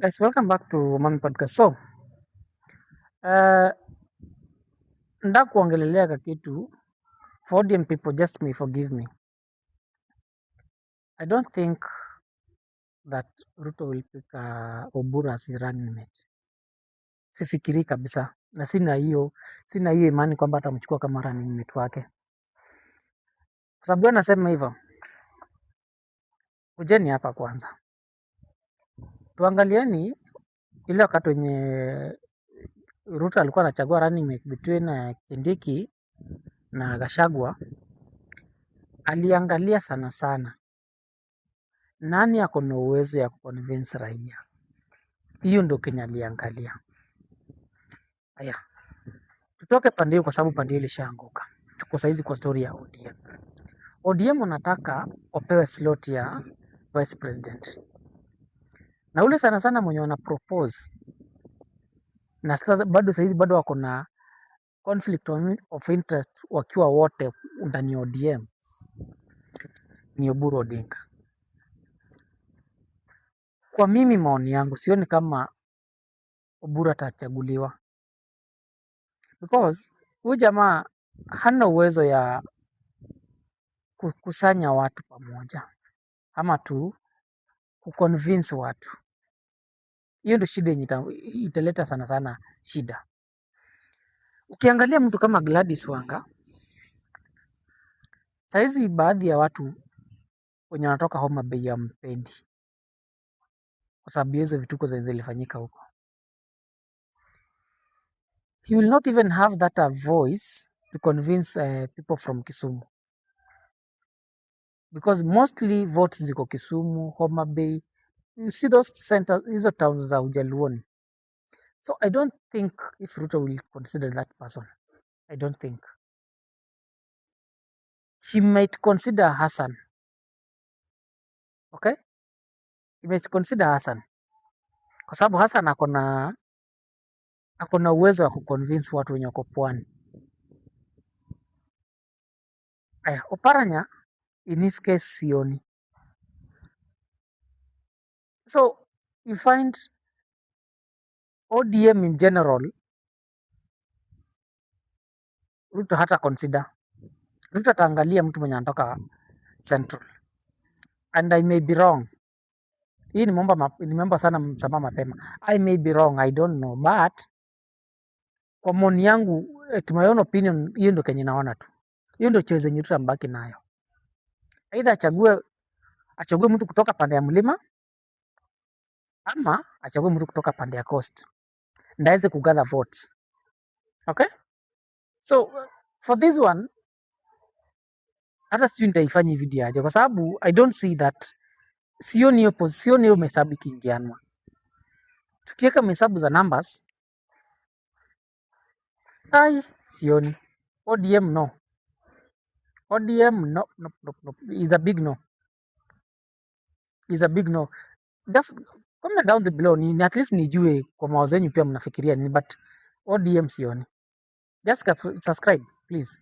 Guys, welcome back to Mami Podcast. Uh, nda kuongelelea kitu for audience people, just may forgive me. I don't think that Ruto will pick Oburu as his running mate. Sifikiri kabisa na sina hiyo imani kwamba atamchukua kama running mate wake. Kwa sababu anasema hivyo. Kujeni hapa kwanza. Tuangalieni ile wakati wenye Ruto alikuwa anachagua running mate between Kindiki na Gachagua, aliangalia sana nani ako na uwezo ya kuconvince raia. Hiyo ndio Kenya aliangalia. Haya, tutoke pande hiyo kwa sababu pande ile ishaanguka. Tuko saizi kwa story ya ODM. ODM wanataka wapewe slot ya vice president, na ule sana mwenye wana propose, na sasa bado saizi bado wako na conflict of interest wakiwa wote ndani ya ODM, ni Oburu Odinga. Kwa mimi, maoni yangu, sioni kama Oburu atachaguliwa because huyu jamaa hana uwezo ya kukusanya watu pamoja ama tu kuconvince watu. Hiyo ndio shida yenye italeta sana shida. Ukiangalia mtu kama Gladys Wanga, saizi baadhi ya watu wenye wanatoka Homa Bay hampendi kwa sababu hizo vituko zilifanyika huko. He will not even have that a voice to convince people from Kisumu, because mostly votes ziko Kisumu, Homa Bay. You see those centers, hizo towns za Ujaluoni. So I don't think if Ruto will consider that person. I don't think. He might consider Hassan. Okay? He might consider Hassan. Kwa sababu Hassan ako na uwezo wa kuconvince watu wenye wako pwani. Aya, Oparanya in this case sioni. So you find ODM in general, Ruto hata consider. Ruto ataangalia mtu mwenye anatoka Central. And I may be wrong. Hii nimeomba sana msamaha mapema. I may be wrong, I don't know. But kwa maoni yangu, to my own opinion, hiyo ndio kenye naona tu. Hiyo ndio choice yenye Ruto ambaki nayo. Either achague mtu kutoka pande ya mlima ama achague mtu kutoka pande ya coast. Ndaweze kugather votes. Okay? So for this one, hata sijui nitaifanya hii video aje kwa sababu I don't see that. Sioni hiyo mesabu ikiingianwa. Tukiweka mesabu za numbers, sioni. ODM no. ODM no. Is a big no. Just comment down below ni at least nijue kwa mawazo yenu pia mnafikiria nini, but ODM sioni. Just subscribe please.